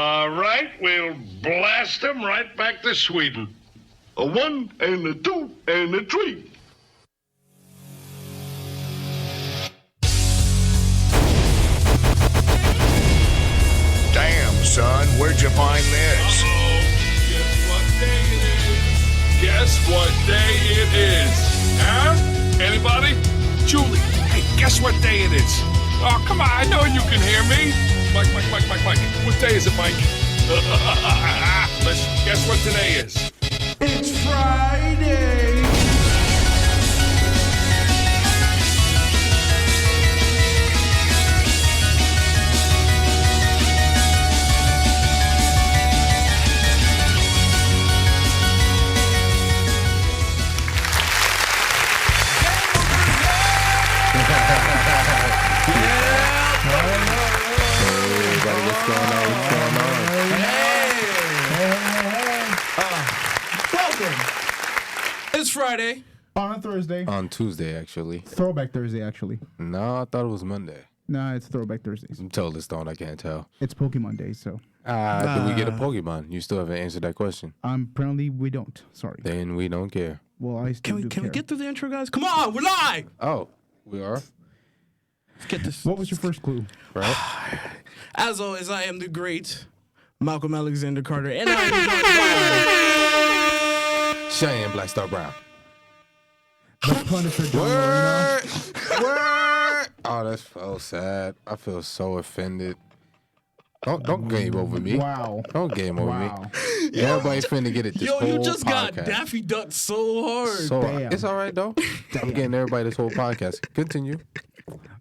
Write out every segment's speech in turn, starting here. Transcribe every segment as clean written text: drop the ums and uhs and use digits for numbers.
All right, we'll blast them right back to Sweden. A 1 and a 2 and a 3. Damn, son, where'd you find this? Guess what day it is? Huh? Anybody? Julie, hey, guess what day it is? Oh, come on, I know you can hear me. Mike. What day is it, Mike? Listen, guess what today is? It's Friday. What's going on? Welcome. It's Friday. On a Thursday. On Tuesday, actually. Throwback Thursday, actually. No, I thought it was Monday. Nah, it's Throwback Thursdays. I'm totally stoned. I can't tell. It's Pokemon Day, so. Did we get a Pokemon? You still haven't answered that question. Apparently we don't. Sorry. Then we don't care. Well, I still do Can we care. get through the intro, guys? Come on, we're live. Oh, we are? Let's get this. What was your first clue? Right? As always, I am the great Malcolm Alexander Carter, and I am Cheyenne BlackStar Brown. The Punisher. John Moreno. Word! Oh, that's so sad. I feel so offended. Don't game over me. Wow. Don't game over Wow. me. Everybody's finna get it this whole you just podcast. got Daffy Duck so hard. So Damn. it's all right, though. I'm getting everybody this whole podcast. Continue.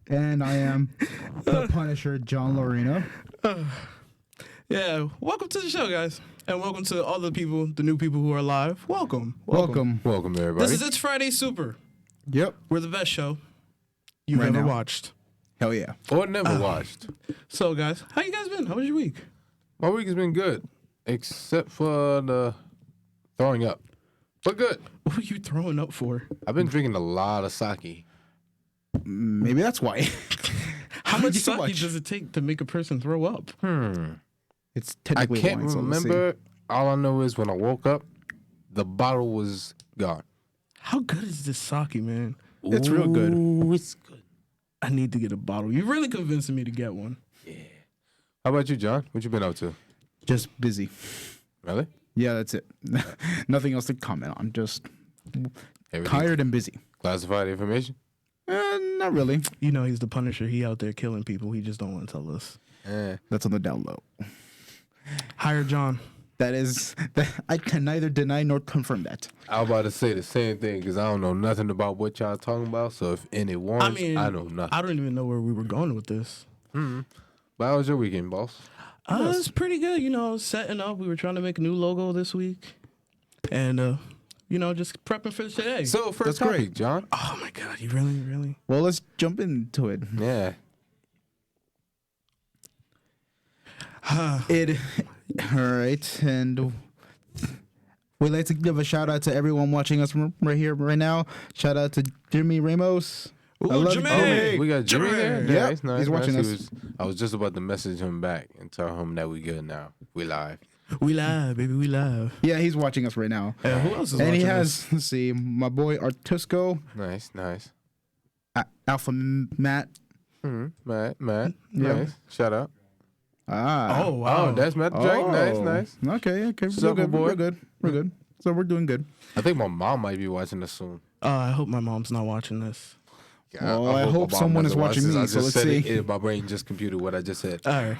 And I am the Punisher, John Lorena. Yeah, welcome to the show, guys, and welcome to all the people, the new people who are live. Welcome. Welcome, everybody. This is It's Friday Super. Yep. We're the best show you've Right ever now. watched. Hell yeah. Or never watched. So, guys, how you guys been? How was your week? My week has been good, except for the throwing up. But good. What were you throwing up for? I've been drinking a lot of sake. Maybe that's why. How much Too sake much. does it take to make a person throw up? It's I technically can't wine, so let's see. remember. All I know is when I woke up, the bottle was gone. How good is this sake, man? It's real good. Ooh, it's good. I need to get a bottle. You're really convincing me to get one. How about you, John? What you been up to? Just busy. Really? Yeah, that's it. Nothing else to comment on. Just Everything tired and busy. classified information? Not really. You know he's the Punisher. He out there killing people. He just don't want to tell us. That's on the down low. Hire John. I can neither deny nor confirm that. I was about to say the same thing because I don't know nothing about what y'all talking about. So if any warrants, I know nothing. I don't even know where we were going with this. But how was your weekend, boss? It's pretty good. You know, setting up. We were trying to make a new logo this week. And, just prepping for today. So first That's topic, great. John. Oh, my God. You really? Well, let's jump into it. Yeah. All right, and we'd like to give a shout out to everyone watching us right here, right now. Shout out to Jimmy Ramos. Ooh, I love Jimmy! you, Jimmy. We got Jimmy there? Yeah, Nice. he's watching He us. I was just about to message him back and tell him that we good now. We live. We live, baby. We live. Yeah, he's watching us right now. Who else is And watching he us? has, let's see, my boy Artusco, Nice. Alpha Matt. Matt. Yeah. Nice. Shout out. Ah. Oh, wow. Oh, that's Matt Drake. Nice. Okay. Sucker We're good. boy. We're good. So we're doing good. I think my mom might be watching this soon. I hope my mom's not watching this. Well, I hope my mom someone is doesn't watch watching this. me, I so just let's said see. it. My brain just computed what I just said. All right.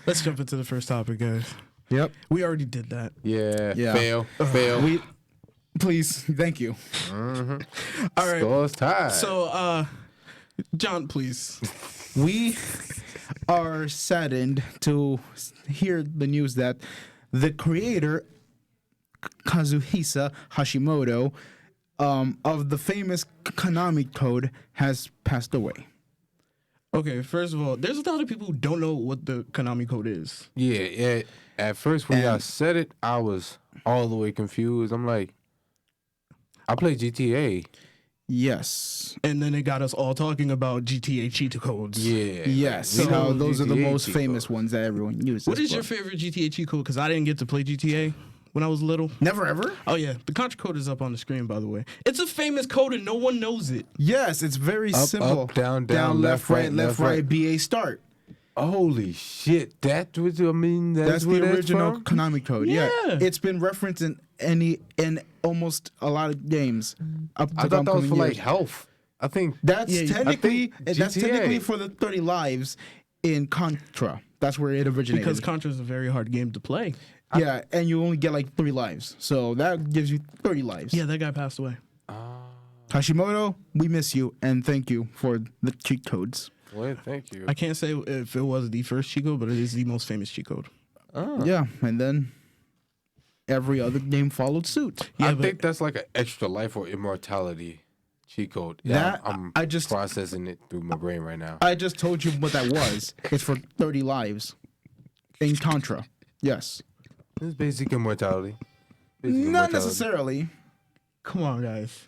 Let's jump into the first topic, guys. Yep. We already did that. Yeah. Fail. Please, thank you. All right. Scores tied. So, John, please. We are saddened to hear the news that the creator, Kazuhisa Hashimoto, of the famous Konami code has passed away. Okay, first of all, there's a lot of people who don't know what the Konami code is. Yeah. At first, when y'all said it, I was all the way confused. I'm like, I play GTA. Yes. And then it got us all talking about GTA cheat codes. Yeah. Yes. We So know those are the GTA most cheat famous codes. ones that everyone uses. What is your but- favorite GTA cheat code? Because I didn't get to play GTA when I was little. Never ever? Oh, yeah. The Contra code is up on the screen, by the way. It's a famous code and no one knows it. Yes, it's very Up, simple. up, down, left, right, left, right, BA start. Holy shit! That's what I mean. That's where the original from? Konami code. Yeah. Yeah. It's been referenced in almost a lot of games. Up to I thought that was upcoming for like years. health. I think That's Yeah, technically I think that's technically GTA. for the 30 lives in Contra. That's where it originated. Because Contra is a very hard game to play. yeah, and you only get like 3 lives. So that gives you 30 lives. Yeah, that guy passed away. Hashimoto, we miss you and thank you for the cheat codes. Well, thank you. I can't say if it was the first cheat code, but it is the most famous cheat code. Yeah, and then every other game followed suit. Yeah, I but- think that's like an extra life or immortality cheat code. That- I'm I just- processing it through my brain right now. I just told you what that was. It's for 30 lives in Contra. Yes. It's basic immortality. Basic Not immortality. necessarily. Come on, guys.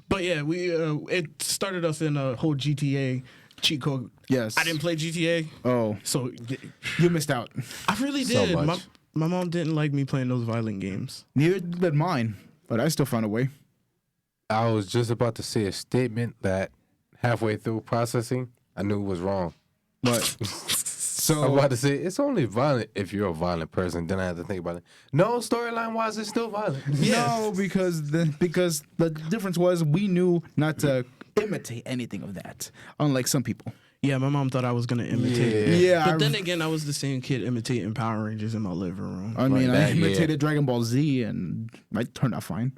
But yeah, we it started us in a whole GTA cheat code. Yes. I didn't play GTA, Oh, so you missed out. I really So did. much. My mom didn't like me playing those violent games. Neither did mine, but I still found a way. I was just about to say a statement that halfway through processing, I knew was wrong. But I'm so about to say it's only violent if you're a violent person. Then I had to think about it. No, storyline wise, it's still violent. no, because the difference was we knew not to imitate anything of that, unlike some people. Yeah, my mom thought I was gonna imitate it. Yeah, But then again, I was the same kid imitating Power Rangers in my living room. I mean, Like I that, yeah. imitated Dragon Ball Z, and I turned out fine.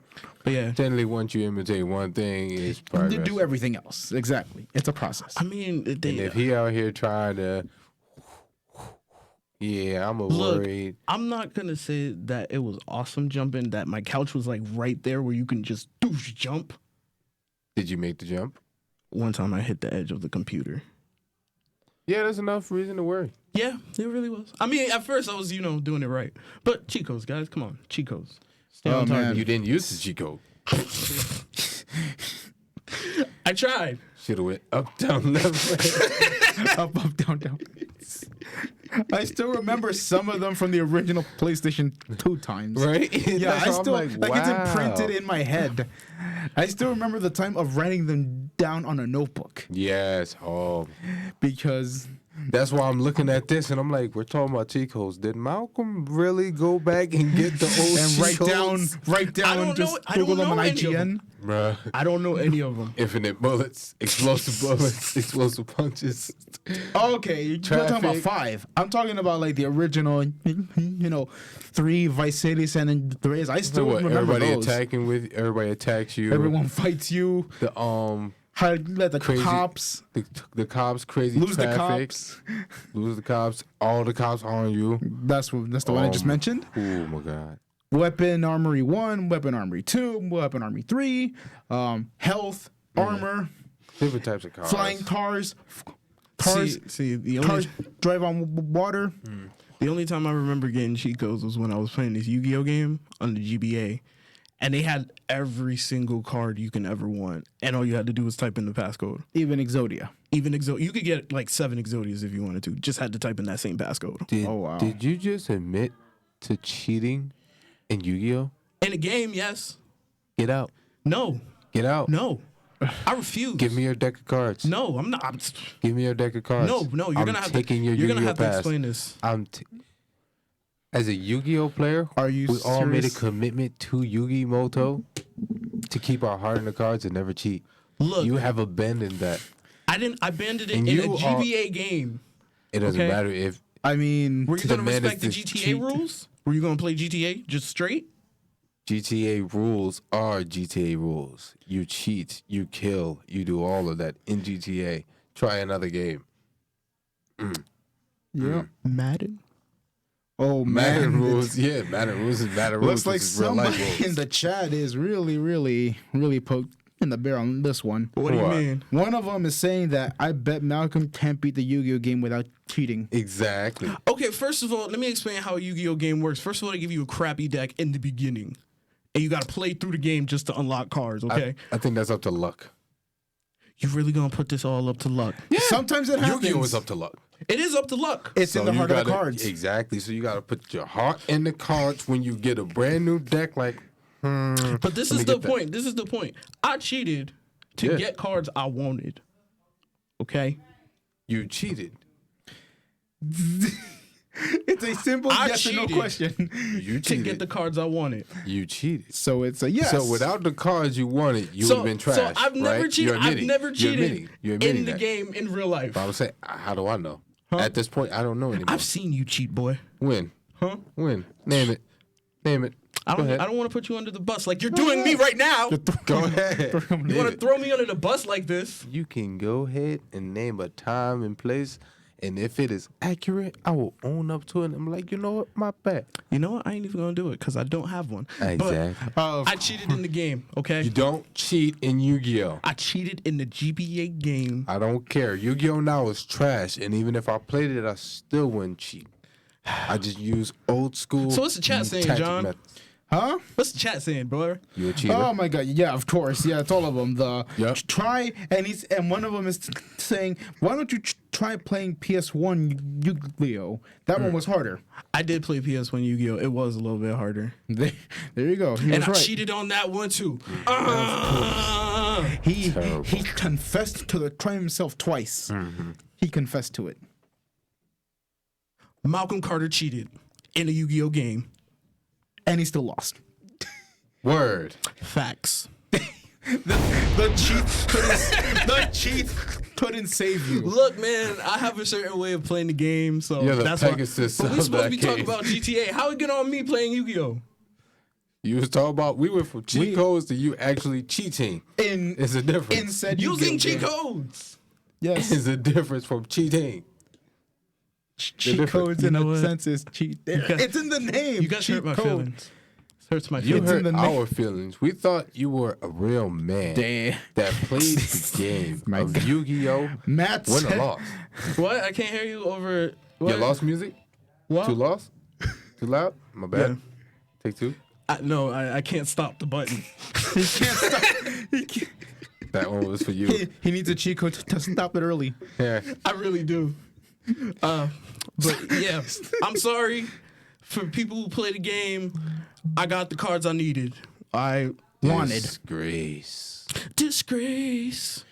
But yeah, Generally, once you imitate one thing, it's To progress. do everything else, exactly. It's a process. I mean, And they, if he out here trying to, yeah, I'm look, worried. I'm not gonna say that it was awesome jumping. That my couch was like right there where you can just doosh jump. Did you make the jump? One time I hit the edge of the computer. Yeah, that's enough reason to worry. Yeah, it really was. I mean, at first I was, doing it right. But cheat codes, guys, come on, cheat codes. Stay Oh, on target. man. You didn't use the cheat code. I tried. Should have went up, down, left, right. Up, down, down. I still remember some of them from the original PlayStation 2 times. Right? Yeah, That's I why I'm still like, it's wow. imprinted in my head. I still remember the time of writing them down on a notebook Yes. Oh, because that's why I'm looking at this and I'm like, we're talking about cheat codes. Did Malcolm really go back and get the old and cheat write codes? down, just I don't Google them know on any of IGN. Bruh. I don't know any of them. Infinite bullets, explosive punches. Okay, you're talking about Traffic. 5. I'm talking about like the original, 3 Vice City San Andreas. I So still what? remember Everybody those. everybody attacks you. Everyone fights you. The How to let the Crazy- cops the cops crazy lose traffic. the cops. Lose the cops. All the cops on you. That's the one I just mentioned. Oh my god. Weapon Armory 1, Weapon Armory 2, Weapon Armory 3, health, armor, Different types of cars. flying cars, cars, See, the cars drive on water. The only time I remember getting cheat codes was when I was playing this Yu-Gi-Oh game on the GBA, and they had every single card you can ever want, and all you had to do was type in the passcode. Even Exodia. Even you could get like 7 Exodias if you wanted to. Just had to type in that same passcode. Oh, wow. Did you just admit to cheating in Yu-Gi-Oh? In a game, yes. Get out. No. Get out. No. I refuse. Give me your deck of cards. No, I'm not. Give me your deck of cards. No, you're I'm gonna have taking to. your You're gonna Yu-Gi-Oh have to pass. explain this. As a Yu-Gi-Oh player, Are you we all made a serious? commitment to Yu-Gi-Moto to keep our heart in the cards and never cheat. Look, You have abandoned that. I abandoned it And in a you are- GBA game. It doesn't Okay. matter if I mean, Were you the gonna man is respect the just GTA cheat. rules? Were you gonna play GTA just straight? GTA rules are GTA rules. You cheat, you kill, you do all of that in GTA. Try another game. yeah. Madden. Oh, Madden man. rules, yeah, Madden rules is Madden rules. Looks like which is real life somebody in rules. the chat is really poked in the bear on this one. What do you What? mean? One of them is saying that I bet Malcolm can't beat the Yu-Gi-Oh game without cheating. Exactly. Okay, first of all, let me explain how a Yu-Gi-Oh game works. First of all, they give you a crappy deck in the beginning, and you got to play through the game just to unlock cards. Okay. I think that's up to luck. You really gonna put this all up to luck? Sometimes it happens. Yu-Gi-Oh is up to luck. It is up to luck. It's in the you heart of the gotta- cards. Exactly. So you got to put your heart in the cards when you get a brand new deck. Like, But this Let is me the get that. point. This is the point. I cheated to Yeah. get cards I wanted. Okay. you cheated. It's a simple I yes or no cheated. question. You To cheated. get the cards I wanted. You cheated. So it's a yes. So without the cards you wanted, you would have been trash. So I've never right? cheated. You're I've admitting. never You're cheated admitting. You're admitting in the that. game in real life. But I would say, how do I know? At this point, I don't know anymore. I've seen you cheat, boy. When? Huh? When? Name it. Name it. I Go don't. ahead. I don't want to put you under the bus like you're doing me right now. Go ahead. You want to throw me under the bus like this? You can go ahead and name a time and place, and if it is accurate, I will own up to it. I'm like, you know what? My bad. You know what? I ain't even gonna do it because I don't have one. Exactly. But I cheated in the game. Okay. You don't cheat in Yu-Gi-Oh. I cheated in the GBA game. I don't care. Yu-Gi-Oh now is trash, and even if I played it, I still wouldn't cheat. I just use old school. So what's the chat saying, tactic John? methods. Huh? What's the chat saying, bro? You a cheater? Oh my god! Yeah, of course. Yeah, it's all of them. Yep. Try and one of them is saying, "Why don't you try playing PS1 Yu-Gi-Oh? That one was harder." I did play PS1 Yu-Gi-Oh. It was a little bit harder, There you go. He and was I right. cheated on that one too. He Terrible. he confessed to the crime himself twice. He confessed to it. Malcolm Carter cheated in a Yu-Gi-Oh game. And he still lost. Word. Facts. The cheat couldn't save you. Look, man, I have a certain way of playing the game, so You're the that's Pegasus why. But we of supposed to that be talking game. about GTA. How it get on me playing Yu-Gi-Oh? You was talking about we went from cheat codes to you actually cheating. In It's a difference. in said Using Yu-Gi-Oh cheat game. codes. Yes. It's a difference from cheating. Cheat different. codes You in know a what? sense is cheat. It's in the name. You guys cheat hurt my code. feelings. It hurts my You feelings. hurt the our feelings. We thought you were a real man Damn. that played the game My of God. Yu-Gi-Oh. Matt Win or said- loss. What? I can't hear you over. What? You lost music? What? Too lost? Too loud? My bad. Yeah. Take two. No, I can't stop the button. He can't stop. He, can't- That one was for you. he needs a cheat code to stop it early. Yeah. I really do. But yeah, I'm sorry for people who play the game. I got the cards I needed. I Wanted. Disgrace. disgrace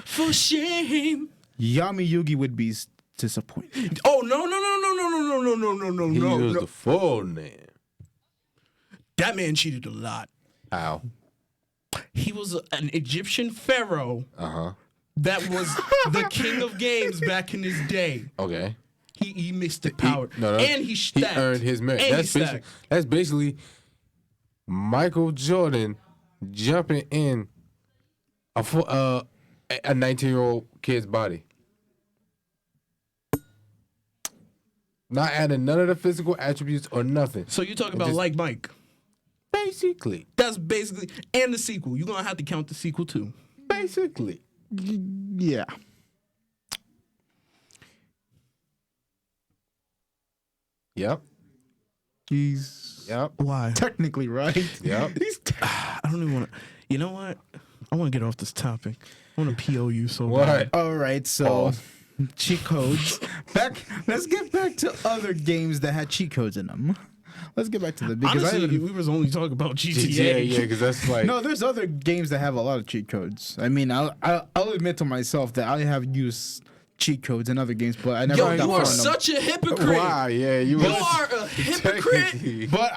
for shame. Yami Yugi would be disappointed. Oh no no no no no no no no no no He no used no! the full name. That man cheated a lot. How? He was an Egyptian pharaoh Uh-huh. that was the king of games back in his day. Okay. He mixed the power, No, and he he stacked. earned his merit. And That's basically Michael Jordan jumping in a 19-year-old kid's body. Not adding none of the physical attributes or nothing. So you talk about just- like Mike. Basically. That's basically, and the sequel. You're gonna have to count the sequel too. Basically. Yeah. Yep. He's Yep. Why? technically right. Yep. I don't even want to. You know what? I want to get off this topic. I want to PO you so What? bad. All right, so cheat codes. Let's get back to other games that had cheat codes in them. Let's get back to the because I Honestly, haven't- we was only talking about GTA. GTA, yeah, because that's like no, there's other games that have a lot of cheat codes. I mean, I'll admit to myself that I have used cheat codes in other games, but I never Yo, got you are far enough. such a hypocrite. Why? Yeah, you You was are a hypocrite. technically- But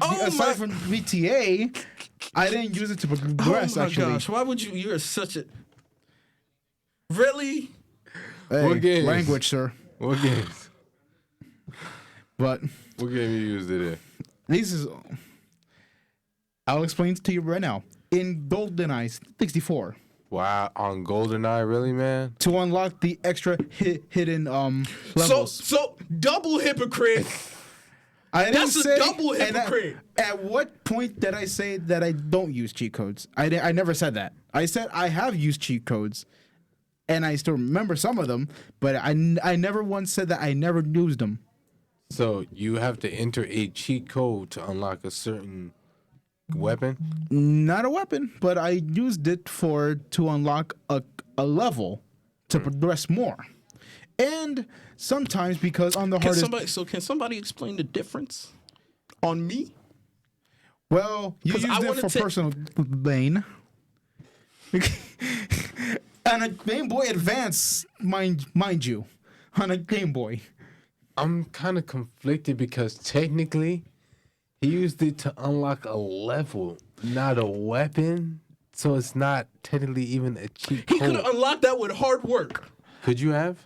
Oh aside my- from GTA, I didn't use it to progress. Oh my actually, gosh! Why would you? You're such a. Really? Hey, What games? language, sir. What games? But What game you used it in? this is. I'll explain it to you right now. In GoldenEye 64, Wow, on GoldenEye, really, man? to unlock the extra hidden levels. So double hypocrite. I didn't That's a say- double and hypocrite. At what point did I say that I don't use cheat codes? I never said that. I said I have used cheat codes, and I still remember some of them, but I never once said that I never used them. So you have to enter a cheat code to unlock a certain weapon? Not a weapon, but I used it to unlock a level to progress more. And sometimes because on the hardest... Can somebody explain the difference on me? Well, you 'Cause used I it wanna for personal gain. And a Game Boy Advance, mind you, on a Game Boy. I'm kind of conflicted because technically he used it to unlock a level, not a weapon. So it's not technically even a cheat He could code. have unlocked that with hard work. Could you have?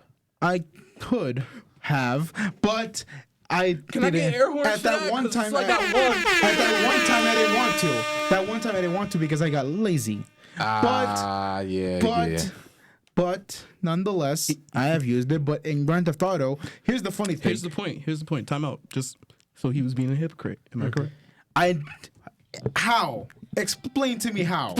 I could have, but I Can I get air horns at for that that? one 'Cause time. I got one. At that one time, I didn't want to. That one time, I didn't want to because I got lazy. But nonetheless, I have used it. But in Grand Theft Auto, here's the funny thing. Here's the point. Time out. Just so he was being a hypocrite. Am I correct? How? Explain to me how.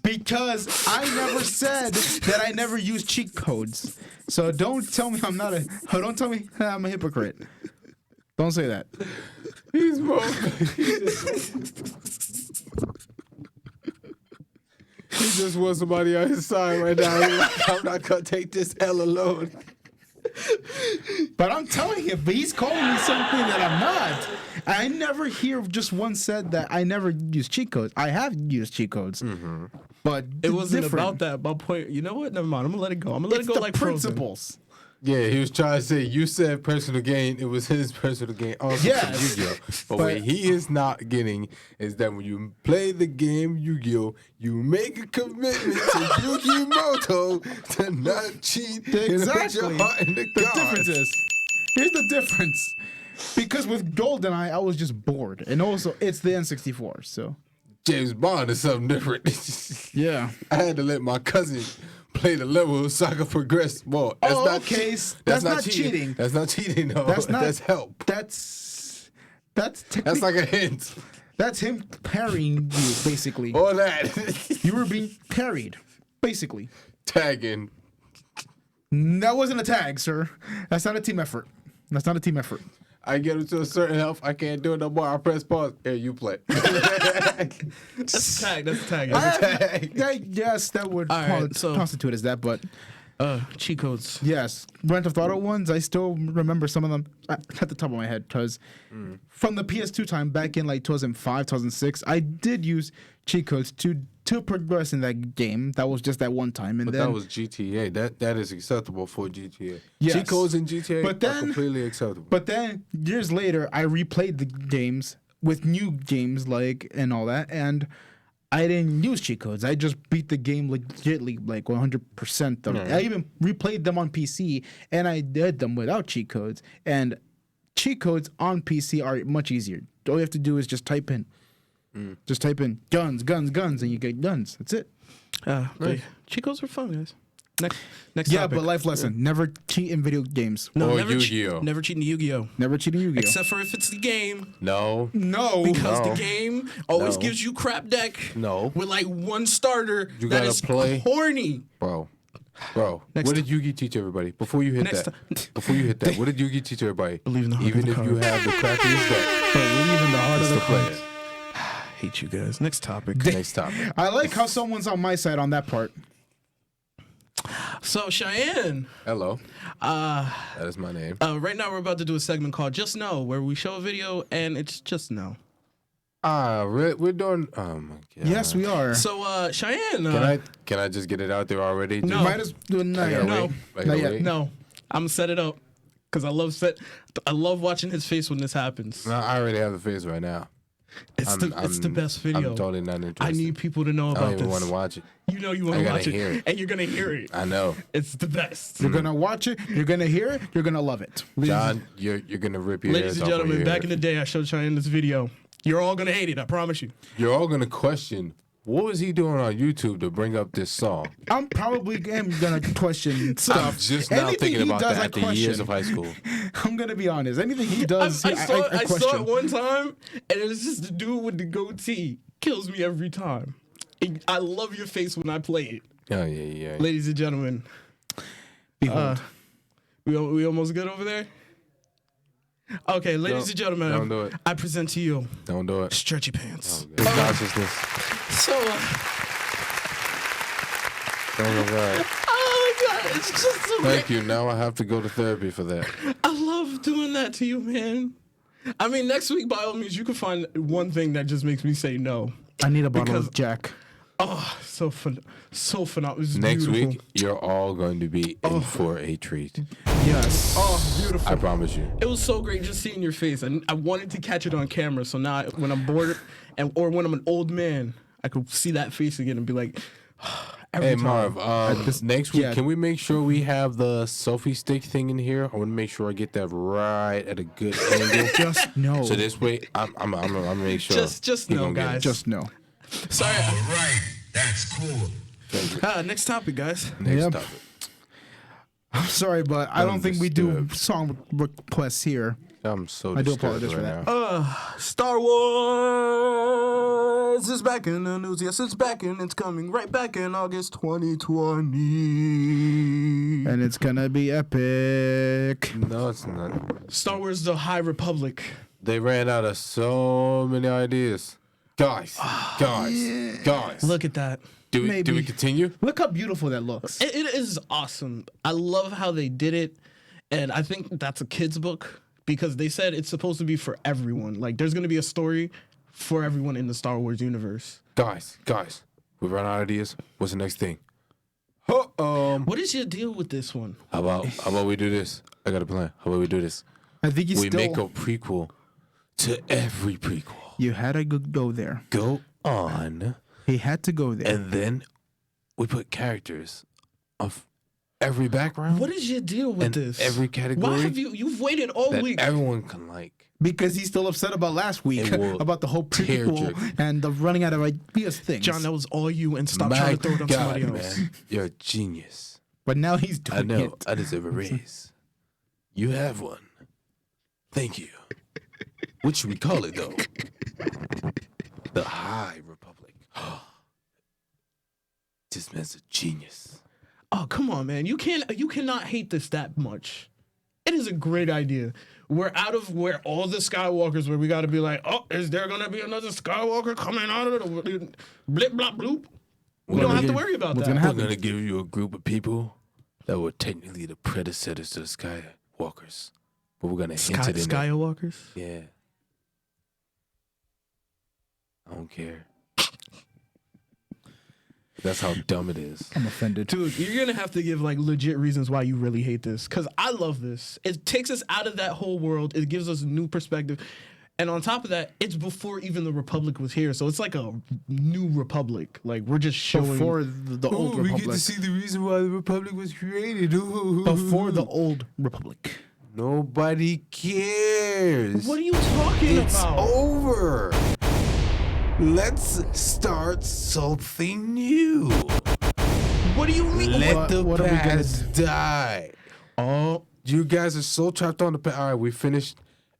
Because I never said that I never use cheat codes. So don't tell me don't tell me I'm a hypocrite. Don't say that. He's wrong. He just wants somebody on his side right now. He's like, I'm not gonna take this L alone. But I'm telling him, but he's calling me something that I'm not. I never hear just one said that I never use cheat codes. I have used cheat codes, but It wasn't different. about that. My point. You know what? Never mind. I'm gonna let it go. I'm gonna let It's it go the like Frozen. principles. Yeah, he was trying to say you said personal gain. It was his personal gain. Also Yes, from Yu-Gi-Oh. But what he is not getting is that when you play the game Yu-Gi-Oh, you make a commitment to Yu-Gi-Moto to not cheat and put your Exactly. heart in the The cards. difference is, here's the difference. Because with GoldenEye, I was just bored, and also it's the N64, so James Bond is something different. yeah. I had to let my cousin play the level so I could progress more. That's Oh, not okay. That's That's not cheating. That's not cheating, though. That's help. That's That's like a hint. that's him parrying you, basically. All that. You were being parried, basically. Tagging. That wasn't a tag, sir. That's not a team effort. That's not a team effort. I get him to a certain health. I can't do it no more. I press pause. Here, you play. That's a tag. That's a tag. Yes, that would All right, so- constitute as that, but Cheat codes. yes, Grand Theft Auto ones, I still remember some of them at the top of my head because from the PS2 time back in like 2005, 2006, I did use cheat codes to progress in that game. That was just that one time, and But then that was GTA. That is acceptable for GTA. Yes. Cheat codes in GTA But then- are completely acceptable. But then years later, I replayed the games with new games and all that, and I didn't use cheat codes. I just beat the game legitly, like 100% of it. I even replayed them on PC, and I did them without cheat codes. And cheat codes on PC are much easier. All you have to do is just type in guns, and you get guns. That's it. But cheat codes are fun, guys. Next Yeah, topic. but life lesson: never cheat in video games. No, Or never Yu-Gi-Oh. Never cheat in Yu-Gi-Oh. Never cheat in Yu-Gi-Oh. Except for if it's the game. No. No, Because No. the game always No. gives you crap deck. No. With like one starter You that gotta is play. corny. Bro, Next what did Yugi teach everybody? Before you hit Next that, before you hit that, what did Yugi teach everybody? Believe in the heart Even of the if you cards. have the crappiest deck, believe in the heart of it's the the player. cards. Hate you guys. Next topic. Next topic. I like how someone's on my side on that part. So Cheyenne, Hello. That is my name. right now we're about to do a segment called Just Know, where we show a video and it's just no. We're doing. Oh my god. Yes, we are. So Cheyenne, Can I just get it out there already? No. Might as do it now. I gotta No. wait. I Not gotta yet. wait. no, I'm gonna set it up because I love watching his face when this happens. No, I already have the face right now. It's the best video. I'm totally not interested. I need people to know I about don't even this. want to watch it. You know you want I to gotta watch it, hear it. and you're gonna hear it. I know. It's the best. You're gonna watch it. You're gonna hear it. You're gonna love it. John, you're gonna rip your Ladies ears and off when gentlemen, you back hear in the day, I showed Cheyenne this video. You're all gonna hate it. I promise you. You're all gonna question what was he doing on YouTube to bring up this song. I'm probably gonna question I'm stuff. just now Anything thinking he about does, that I after question. years of high school. I'm gonna be honest. Anything he I does, saw, I saw question. it one time, and it was just the dude with the goatee. Kills me every time. I love your face when I play it. Oh yeah. Ladies and gentlemen, Behold. we almost good over there? Okay, ladies and gentlemen, don't do it. I present to you Don't do it. Stretchy Pants. Oh, consciousness. So, Oh my god. oh my God, it's just so great. Thank you. Now I have to go to therapy for that. I love doing that to you, man. I mean, next week, by all means, you can find one thing that just makes me say no. I need a bottle Because- of Jack. Oh, so phenomenal. It's Next beautiful. week, you're all going to be in for a treat. Yes. Oh, beautiful. I promise you. It was so great just seeing your face. I wanted to catch it on camera, so now when I'm bored or when I'm an old man, I could see that face again and be like, every Hey time. Marv, next week, yeah. can we make sure we have the selfie stick thing in here? I want to make sure I get that right at a good angle. Just no. So this way, I'm gonna make sure. Just he know, gonna get it. guys. Just no. Sorry. Right, that's cool. Next topic, guys. Next Yep. topic. I'm sorry, but I don't think we do Undisturbed. song requests here. I'm so I do disturbed apologize for right that. now. Star Wars is back in the news. Yes, it's back and it's coming right back in August 2020. And it's gonna be epic. No, it's not. Star Wars: The High Republic. They ran out of so many ideas. Guys. Look at that. Do we Maybe. continue? Look how beautiful that looks. It is awesome. I love how they did it, and I think that's a kid's book because they said it's supposed to be for everyone. Like, there's gonna be a story for everyone in the Star Wars universe. Guys, we run out of ideas. What's the next thing? What is your deal with this one? How about we do this? I got a plan. How about we do this? I think you We still. make a prequel to every prequel. You had to go there. Go on, He had to go there. and then we put characters of every background. What is your deal with and this? every category Why have you've waited all that week? everyone can like. Because he's still upset about last week It will about the whole tear prequel jerk. and the running out of ideas thing. John, that was all you, and stop My trying to throw it on God, somebody else. man, you're a genius. But now he's doing I know. it. I deserve a raise. You have one. Thank you. What should we call it, though? The High Republic. This man's a genius. Oh, come on, man. You cannot hate this that much. It is a great idea. We're out of where all the Skywalkers where we got to be like, oh, is there going to be another Skywalker coming out of the blip, blop, bloop? We don't have to worry about what's that. gonna We're happen? going to give you a group of people that were technically the predecessors to the Skywalkers. But we're going to hint it in there. Skywalkers? Yeah. I don't care. That's how dumb it is. I'm offended. Dude, you're going to have to give like legit reasons why you really hate this. Because I love this. It takes us out of that whole world. It gives us a new perspective. And on top of that, it's before even the Republic was here. So it's like a new Republic. Like, we're just showing. Before the old Republic. the reason why the Republic was created. Before the old Republic. Nobody cares. What are you talking It's about? over. Let's start something new. What do you mean? Let the what are we gonna past die. Oh. You guys are so trapped on the past. All right, we finished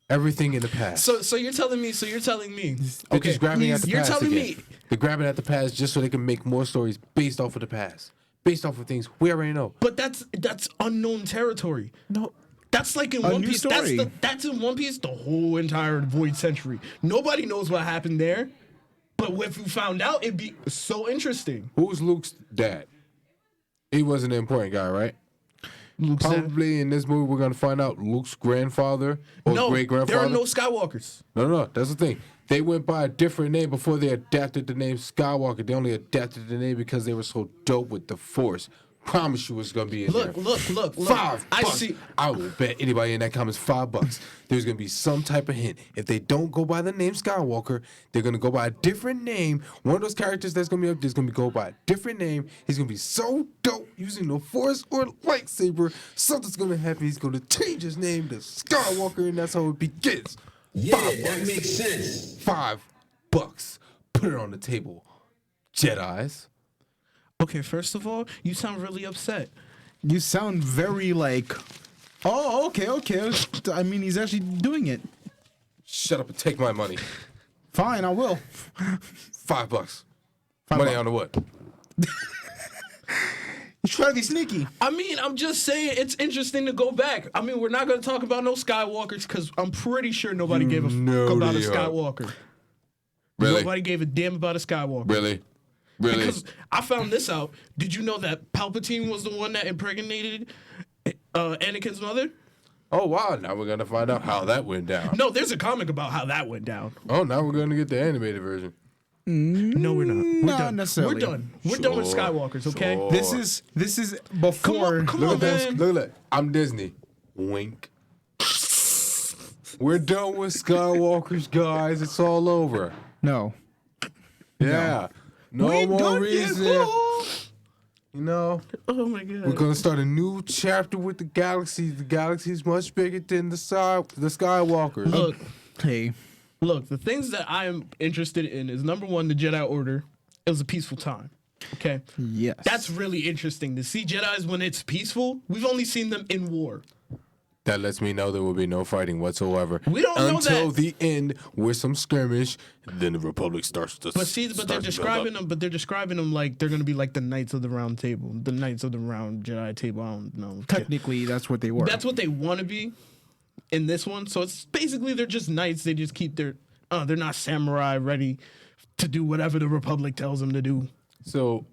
everything in the past. So you're telling me. They're just grabbing at the you're past telling again. me. They're grabbing at the past just so they can make more stories based off of the past, based off of things we already know. But that's unknown territory. No, That's like in A One new Piece. story. That's in One Piece. The whole entire Void Century. Nobody knows what happened there. But if we found out, it'd be so interesting. who's Luke's dad? He wasn't an important guy, right? Luke said, Probably in this movie we're gonna find out Luke's grandfather or no, great there grandfather. are no Skywalkers. No, that's the thing. They went by a different name before they adapted the name Skywalker. They only adapted the name because they were so dope with the Force. Promise you it's gonna be in Look. there. $5. I I see. I will bet anybody in that comments $5. There's gonna be some type of hint. If they don't go by the name Skywalker, they're gonna go by a different name. One of those characters that's gonna be up there's gonna be go by a different name. He's gonna be so dope using the Force or lightsaber. Something's gonna happen. He's gonna change his name to Skywalker, and that's how it begins. Yeah, that makes sense. $5. Put it on the table. Jedis. Okay, first of all, you sound really upset. You sound very like, oh, okay. I mean, he's actually doing it. Shut up and take my money. Fine, I will. $5. Money on the what? He's trying to be sneaky. I mean, I'm just saying it's interesting to go back. I mean, we're not going to talk about no Skywalkers because I'm pretty sure nobody gave a fuck know about a they are. Skywalker. Really? Nobody gave a damn about a Skywalker. Really? Because I found this out. Did you know that Palpatine was the one that impregnated Anakin's mother? Oh wow! Now we're gonna find out how that went down. No, there's a comic about how that went down. Oh, now we're gonna get the animated version. No, we're not. We're Not done. necessarily. We're done. We're done with Skywalkers, okay? Sure. This is before. Come Look on, at this. man. Look at that. I'm Disney. Wink. We're done with Skywalkers, guys. It's all over. No. Yeah. No We more done reason. yet, You know, Oh my god. we're gonna start a new chapter with the galaxy. The galaxy's much bigger than the Skywalkers. Look, Hey. the things that I am interested in is number one, the Jedi Order. It was a peaceful time. Okay. Yes. That's really interesting to see Jedis when it's peaceful. We've only seen them in war. That lets me know there will be no fighting whatsoever. We don't know until that. the end with some skirmish. Then the Republic starts to. But they're starts to build describing up. them. But they're describing them like they're gonna be like the Knights of the Round Table, the Knights of the Round Jedi Table. I don't know. Technically, that's what they were. That's what they want to be in this one. So it's basically they're just knights. They just keep their. They're not samurai ready to do whatever the Republic tells them to do. So,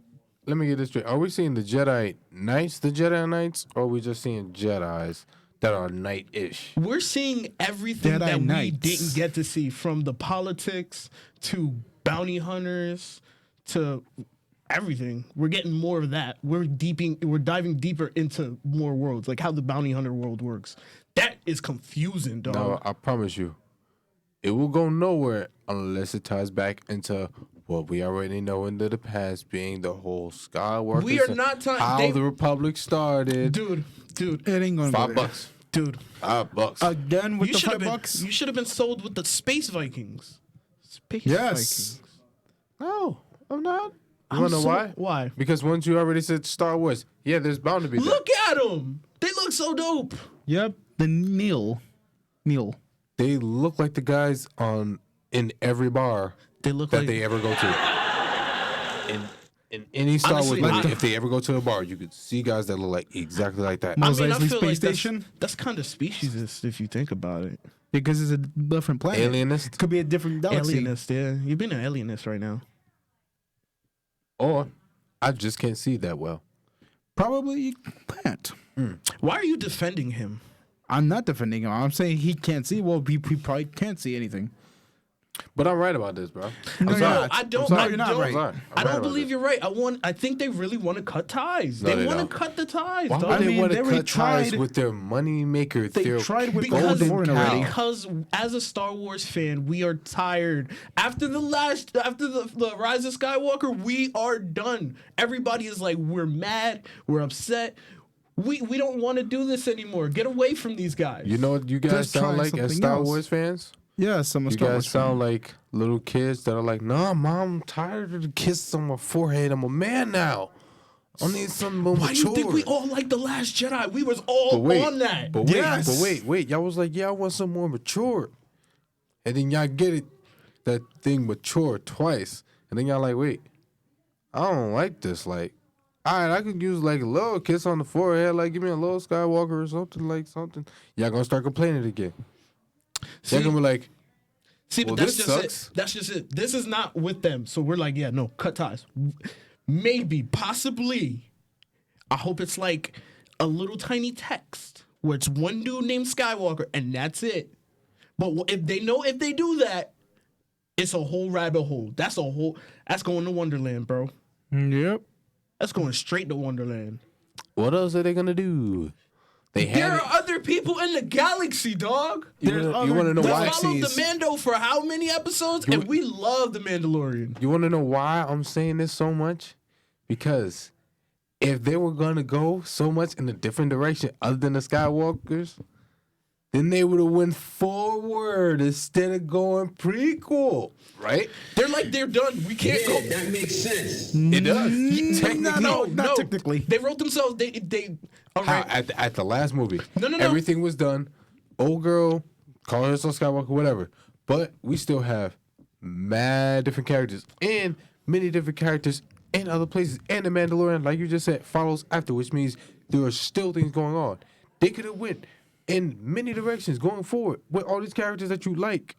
let me get this straight. Are we seeing the Jedi Knights, or are we just seeing Jedis that are knight-ish? We're seeing everything Jedi that Knights. we didn't get to see, from the politics to bounty hunters to everything. We're getting more of that. We're diving deeper into more worlds, like how the bounty hunter world works. That is confusing, dog. No, I promise you, it will go nowhere unless it ties back into what we already know into the past, being the whole Skywalker. We are not tying- how they- the Republic started. dude, It ain't gonna go there. $5. dude. $5. Again with You the should have $5. been. You should have been sold with the Space Vikings. Space Yes. Vikings. No, I'm not. You I'm wanna know so- why? Why? Because once you already said Star Wars, yeah, there's bound to be that. Look at them. They look so dope. Yep. The Neil. They look like the guys in every bar They look that like they ever go to. In any Star Honestly, Wars movie, I- if they ever go to a bar, you could see guys that look like exactly like that. Mos I Eisley feel Space like Station? That's kind of speciesist if you think about it. Because it's a different planet. Alienist, Could be a different galaxy. Alienist, yeah. You've been an alienist right now. or I just can't see that well. Probably you can't. Why are you defending him? I'm not defending him. I'm saying he can't see. Well, he probably can't see anything. But I'm right about this, bro. No, I'm you're sorry. not. I don't. No, I you're not don't, right. Sorry. I'm I right don't about believe this. you're right. I think they really want to cut ties. No, they they want to don't. cut the ties. Why dog. would I they mean, want they to already cut ties tried- with their money maker? They their tried with because, Golden Horn already. because as a Star Wars fan, we are tired. After the Rise of Skywalker, we are done. Everybody is like, we're mad, we're upset. We don't want to do this anymore. Get away from these guys. You know what you guys Just try sound like as something Star else. Wars fans? Yeah, some You Star Wars guys sound like little kids that are like, "Nah, mom, I'm tired of the kisses on my forehead. I'm a man now. I need something more Why do mature." you think we all like The Last Jedi? We was all But wait, on that. But wait, Yes. but wait. Y'all was like, "Yeah, I want something more mature," and then y'all get it, that thing mature twice, and then y'all like, "Wait, I don't like this. Like, all right, I could use like a little kiss on the forehead, like give me a little Skywalker or something, like something." Y'all gonna start complaining again. Y'all gonna be like, See, but well, that's this just sucks. it. That's just it. This is not with them. So we're like, yeah, no, cut ties. Maybe, possibly. I hope it's like a little tiny text where it's one dude named Skywalker and that's it. But if they do that, it's a whole rabbit hole. That's going to Wonderland, bro. Yep. That's going straight to Wonderland. "What else are they gonna do?" They There had are other people in the galaxy, dog. You want to know We why? followed the Mando for how many episodes? And we love the Mandalorian. You want to know why I'm saying this so much? Because if they were gonna go so much in a different direction other than the Skywalkers, then they would have went forward instead of going prequel, right? They're done. We can't Yeah, go. that makes sense. It does. Technically, No, not technically. They wrote themselves. They. All How, right. at the last movie, No. everything was done. Old girl, call herself Skywalker, whatever. But we still have mad different characters and many different characters in other places. And the Mandalorian, like you just said, follows after, which means there are still things going on. They could have went in many directions going forward with all these characters that you like.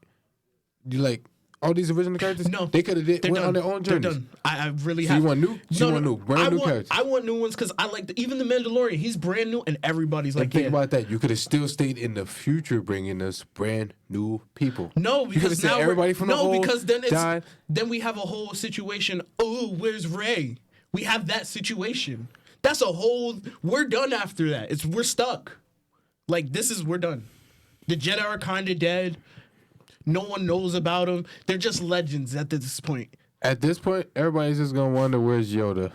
You're like, all these original characters? No, They could have they're went on done. their own They're journeys. done. I really So have. you want new? So you want new, brand new characters? I want new ones because I like even the Mandalorian. He's brand new, and everybody's And like, think yeah. about that. You could have still stayed in the future, bringing us brand new people. No, You coulda because said now everybody from the old because then died. then we have a whole situation. Oh, where's Ray? We have that situation. That's a whole. We're done after that. We're stuck. Like we're done. The Jedi are kind of dead. No one knows about them. They're just legends at this point. At this point, everybody's just gonna wonder where's Yoda.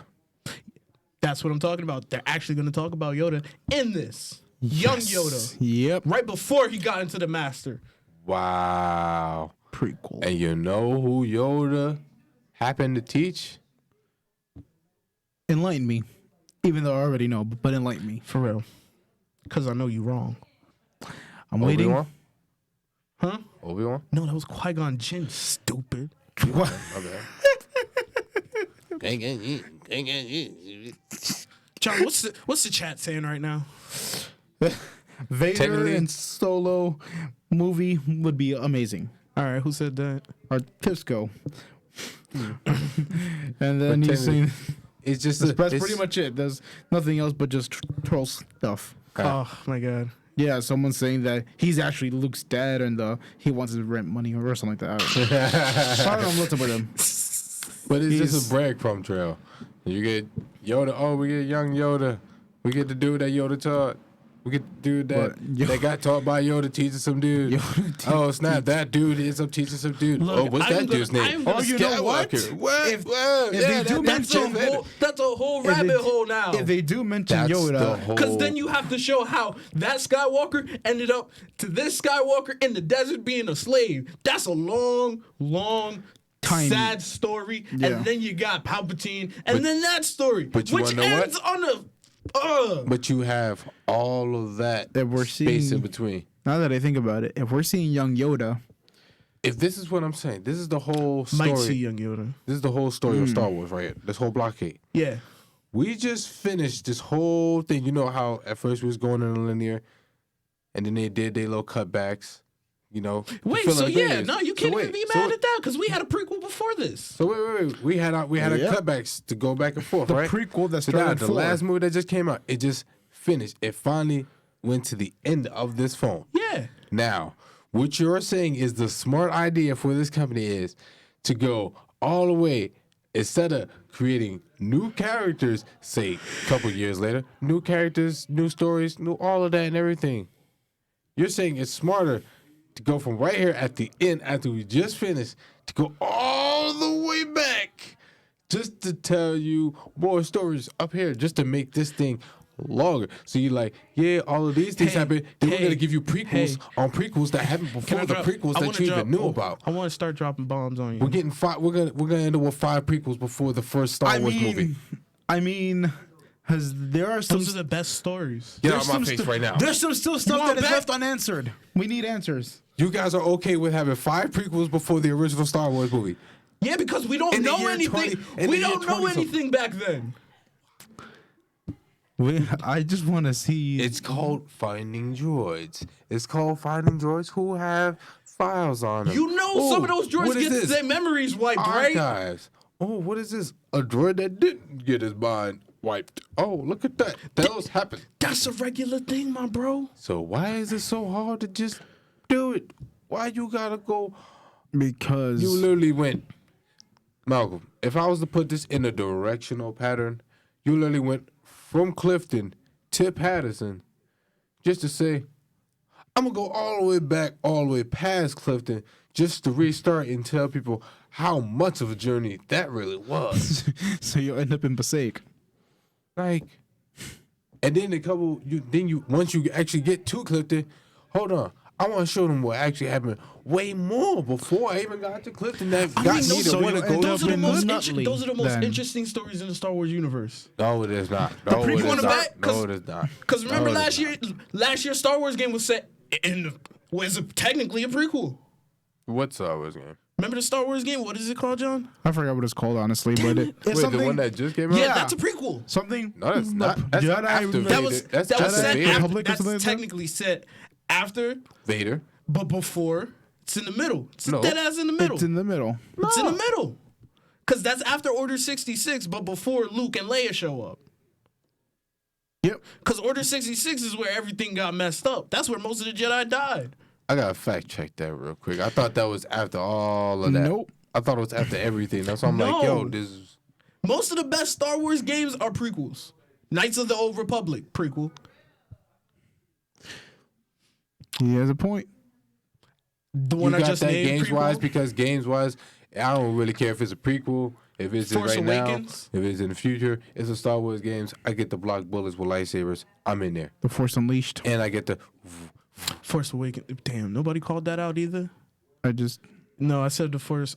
That's what I'm talking about. They're actually going to talk about Yoda in this. Young Yoda. Yep. Right before he got into the Master. Wow. Prequel. And you know who Yoda happened to teach? Enlighten me. Even though I already know, but enlighten me. For real. Because I know you wrong. I'm waiting. Obi-Wan? Huh? Obi-Wan? No, that was Qui-Gon Jinn, stupid. My bad. John, what's the chat saying right now? Vader Technically- and Solo movie would be amazing. All right, who said that? Or Tisco. And then But he's saying It's just that's pretty much it. There's nothing else but just troll stuff. Oh, my God. Yeah, someone's saying that he's actually Luke's dad and he wants his rent money or something like that. I don't know what's up with him. But it's He's- just a breadcrumb trail. You get Yoda. Oh, we get young Yoda. We get the dude that Yoda taught. We get the dude that that got taught by Yoda teaching some dude. Oh snap! That dude ends up teaching some dude. Look, what's I'm that dude's gonna- name? I'm gonna- Oh, you know what? Skywalker. What? If yeah, they do That's a whole rabbit they- hole now. If they do mention That's the Yoda, whole. Because then you have to show how that Skywalker ended up to this Skywalker in the desert being a slave. That's a long, Tiny. sad story. Yeah. And then you got Palpatine, and then that story, but you which wanna know what? ends on a. But you have all of that That we're space seeing- in between. now that I think about it, if we're seeing young Yoda, If this is what I'm saying, this is the whole story. Might see young Yoda. This is the whole story of Star Wars, right here. This whole blockade. Yeah. We just finished this whole thing. You know how at first we was going in a linear, and then they did their little cutbacks. You know. to Wait, fill so in the yeah, figures. no, you So can't wait, even be so mad wait. at that because we had a prequel before this. So wait. We had a Yeah. cutbacks to go back and forth, the right? prequel that So now started the four. last movie that just came out, it just finished. It finally went to the end of this phone. Yeah. Now, what you're saying is the smart idea for this company is to go all the way instead of creating new characters, say a couple years later, new characters, new stories, new all of that and everything. You're saying it's smarter to go from right here at the end after we just finished to go all the way back just to tell you more stories up here, just to make this thing longer. So you're like, yeah, all of these things Hey, happen. Then we're hey, gonna give you prequels hey. on prequels that happened before the prequels that you even knew about. I want to start dropping bombs on you. We're getting five. We're gonna end up with 5 prequels before the first Star Wars movie. I mean, there are some. Those are the best stories. Get there's out of my some face right now. There's some still stuff want that is back? left unanswered. We need answers. You guys are okay with having 5 prequels before the original Star Wars movie? Yeah, because we don't In the know year anything. 20 in We the year don't know 20 anything back then. I just want to see. It's called Finding Droids. It's called Finding Droids who have files on them. You know, some of those droids what is get this? their memories wiped, right? Archives. Oh, what is this? A droid that didn't get his mind wiped. Oh, look at that. Those happen. That's a regular thing, my bro. So why is it so hard to just do it? Why you gotta go? because You literally went, Malcolm. If I was to put this in a directional pattern, you literally went from Clifton to Patterson, just to say, I'm gonna go all the way back, all the way past Clifton, just to restart and tell people how much of a journey that really was. so you'll end up in Passaic. Like, and then once you actually get to Clifton, hold on. I want to show them what actually happened way more before I even got to Clifton. That got me those to are- want to go those to are the in most Nutley, those are the most then. interesting stories in the Star Wars universe. No, it is not. No, it prequel is in the not. back? 'Cause- No, it is not. Because remember No, it is last year's Star Wars game was set in was technically a prequel. not. What Star Wars game? Remember the Star Wars game? What is it called, John? I forgot what it's called honestly, but it's Wait, something. the one that just came out? Yeah, that's a prequel. something. No, that's not. That's Jedi after Vader. Vader. That was That's set Vader. after. Republic or something like That's that? technically set after, Vader. but before It's in the middle. It's No. dead ass in the middle. It's in the middle. It's in the middle. Because that's after Order 66, but before Luke and Leia show up. Yep. Because Order 66 is where everything got messed up. That's where most of the Jedi died. I gotta fact check that real quick. I thought that was after all of that. Nope. I thought it was after everything. That's why I'm like, yo, No. this is. Most of the best Star Wars games are prequels. Knights of the Old Republic, prequel. He has a point. The You one I got just that named, games wise prequel. because games wise, I don't really care if it's a prequel, if it's Force right Awakens. now, if it's in the future. It's a Star Wars games. I get to block bullets with lightsabers. I'm in there, The Force Unleashed. and I get to. Force Awakens. Damn, nobody called that out either. I just. No, I said the Force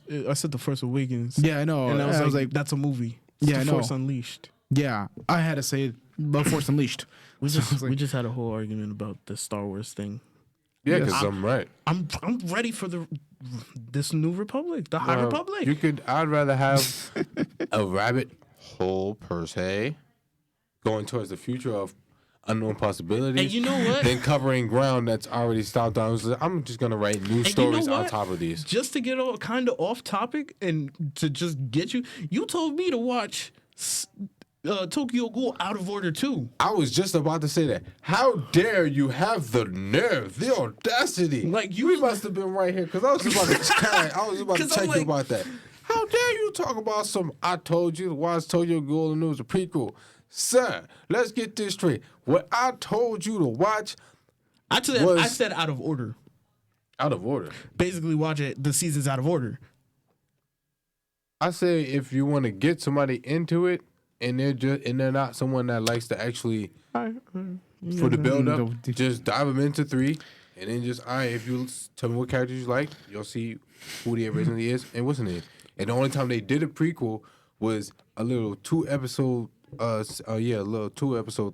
Awakens. Yeah, I know. And I was like, that's a movie. It's Yeah, the I know. Force Unleashed. yeah, I had to say The Force Unleashed. We So I just was like- we just had a whole argument about the Star Wars thing. Yeah, because I'm right. I'm ready for this new Republic, the High Republic. You could. I'd rather have a rabbit hole per se, going towards the future of unknown possibilities. And you know what? Than covering ground that's already stopped. I'm just gonna write new you know stories on what? top of these. Just to get all kind of off topic and to just get you, you told me to watch Tokyo Ghoul Out of Order 2. I was just about to say that. How dare you have the nerve, the audacity? Like, you must have been right here because I was about to 'Cause check I'm you like- about that. How dare you talk about some? I told you to watch Tokyo Ghoul and it was a prequel, sir. Let's get this straight. What I told you to watch I said Out of Order. out of order. Basically, watch it. The season's out of order. I say if you want to get somebody into it and they're not someone that likes to actually for the build up, just dive them into 3 and then just if you tell me what characters you like, you'll see who the originally is and what's in it. And the only time they did a prequel was a little 2-episode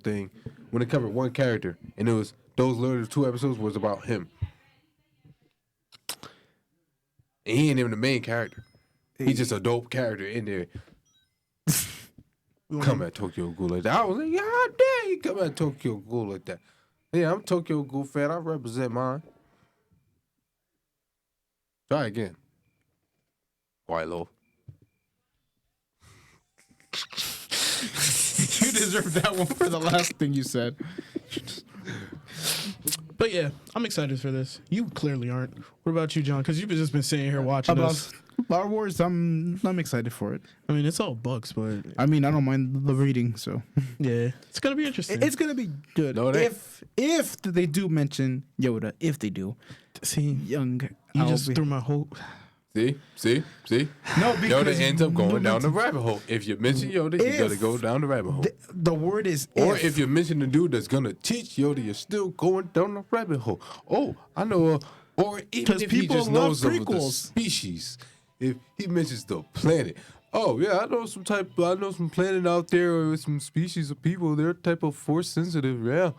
thing when it covered one character, and it was those little 2 episodes was about him. And he ain't even the main character. He's just a dope character in there. Come at Tokyo Ghoul like that. I was like, yeah, how dare you come at Tokyo Ghoul like that? Yeah, I'm a Tokyo Ghoul fan. I represent mine. Try again. Wilo. You deserve that one for the last thing you said. But yeah, I'm excited for this. You clearly aren't. What about you, John? Because you've just been sitting here watching About this. Star Wars, I'm excited for it. I mean, it's all bugs, but I mean, I don't mind the reading, so yeah, it's gonna be interesting. it's gonna be good. No, it ain't. If they do mention Yoda, if they do, See, young, you I'll just be- threw my whole. See? no Yoda because ends up going no, down the rabbit hole. If you mention Yoda, you gotta go down the rabbit hole. The word is Or if you mention the dude that's gonna teach Yoda, you're still going down the rabbit hole. Oh, I know. Or even 'Cause if he people just love knows of the prequels. species, if he mentions the planet. Oh yeah, I know some planet out there with some species of people. They're type of force sensitive. Yeah,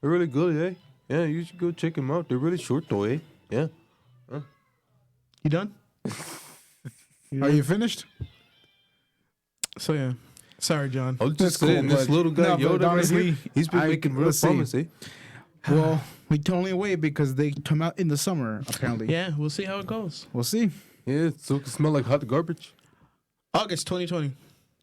they're really good, eh? Yeah, you should go check them out. They're really short though, eh? Yeah. You done? Are you finished? So yeah, sorry, John. I was That's just saying, cool, this but- little guy no, but Yoda right honestly, here, he's been I- making real let's see. promise, eh? Well, we can only wait because they come out in the summer. Apparently, Yeah, we'll see how it goes. we'll see. Yeah, so it can smell like hot garbage. August 2020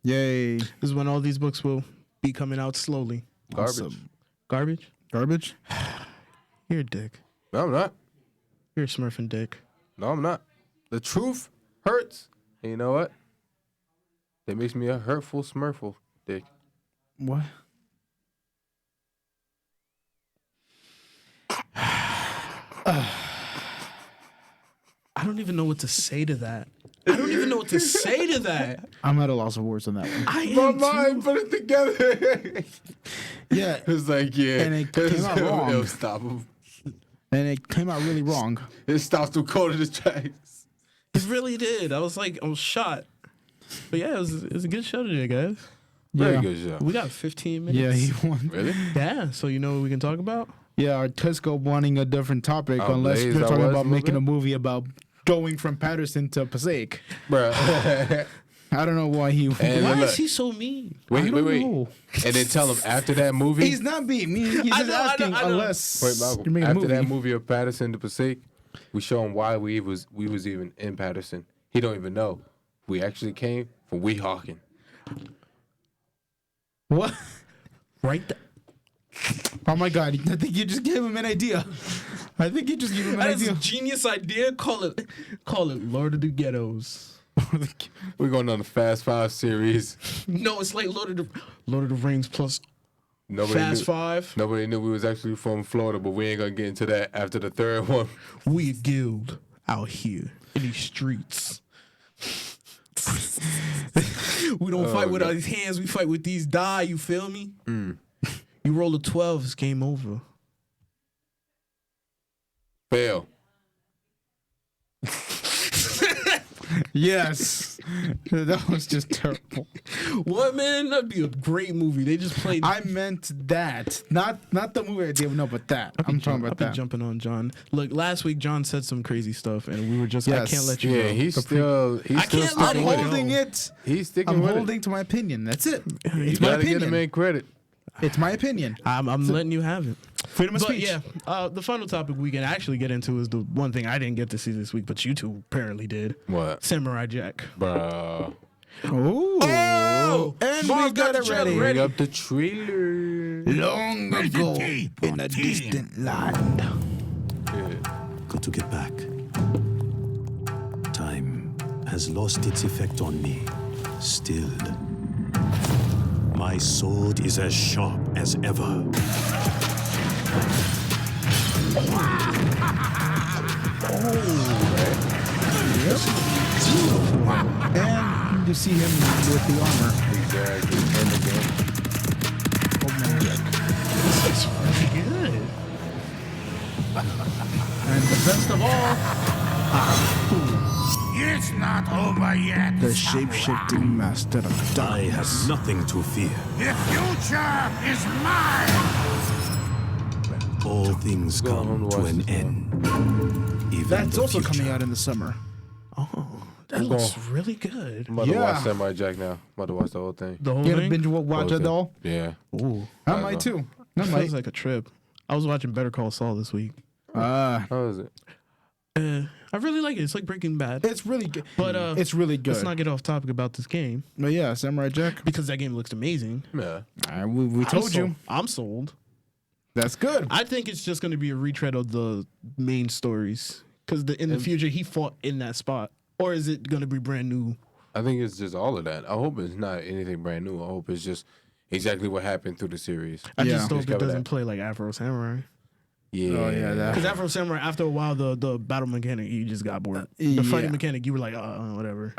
Yay! is when all these books will be coming out slowly. Garbage. Awesome. Garbage? Garbage. You're a dick. No, I'm not. You're a smurfing dick. No, I'm not. The truth hurts. And you know what? That makes me a hurtful smurful dick. What? I don't even know what to say to that. I don't even know what to say to that. I'm at a loss of words on that one. I My am mind put it together. Yeah, It's like, yeah. And it came out wrong. It'll stop him. and it came out really wrong. It stops him cold in his tracks. It really did. I was shot. But yeah, it was a good show today, guys. Very Yeah. good show. We got 15 minutes. Yeah, he won. Really? Yeah, so you know what we can talk about? Yeah, our Tesco wanting a different topic Oh, unless Blaze, they're that talking was about a making a movie? movie about going from Patterson to Passaic. Bruh. I don't know why he. And Why look, is he so mean? wait. know. And then tell him after that movie. He's not being mean. He's I just know, I know, asking I know. unless Wait, Malcolm, you're making a after movie. that movie of Patterson to Passaic, We show him why we was even in Patterson. He don't even know. We actually came from Weehawken. What? Right there. Oh my God! I think you just gave him an idea. I think you just gave him an That's idea. a genius idea. Call it Lord of the Ghettos. We're going on the Fast Five series. No, it's like Lord of the Rings plus Fast Knew, Five. Nobody knew we was actually from Florida, but we ain't gonna get into that after the third one. We a guild out here in these streets. We don't fight with our hands. We fight with these die. You feel me? You roll a 12, it's game over. Fail. Yes, that was just terrible. What, man? That'd be a great movie. They just played. I meant that, not the movie idea. No, but that. I'm talking about I've been that. jumping on John. Look, last week John said some crazy stuff, and we were just. Yes. I can't let you Yeah, go. he's still I can't let sticking I'm with holding it. it. He's sticking I'm with holding it. to my opinion. That's it. You It's my gotta get him opinion. in credit. It's my opinion. I'm letting you have it. Freedom of But speech. yeah, the final topic we can actually get into is the one thing I didn't get to see this week, but you two apparently did. What? Samurai Jack. Bruh. Oh, and we got it ready. Bring up the trailer. Long ago, in a distant land. Got to get back. Time has lost its effect on me. Still, my sword is as sharp as ever. And you see him with the armor. Exactly. End the game. This is really good. And the best of all, It's not over yet. the shape-shifting master of I darkness. have nothing to fear. The future is mine. All things Go come on, to watch an this end. Even That's the also future. coming out in the summer. That looks really good. I'm about to Yeah. watch Samurai Jack now. I'm about to watch the whole thing. The whole You gotta thing binge watch it all. Yeah. Ooh, I I might know. too. I feels might. like a trip. I was watching Better Call Saul this week. How is it? I really like it. It's like Breaking Bad. It's really good. But It's really good. let's not get off topic about this game But yeah, Samurai Jack. because that game looks amazing. Yeah. We told you. I'm sold. That's good. I think it's just going to be a retread of the main stories because in the future he fought in that spot, or is it going to be brand new? I think it's just all of that. I hope it's not anything brand new. I hope it's just exactly what happened through the series. I Yeah. just hope it Discover doesn't that. play like Afro Samurai. Yeah. Oh, yeah, that- Because Afro Samurai, after a while, the battle mechanic, you just got bored. The yeah. fighting mechanic, you were like, whatever.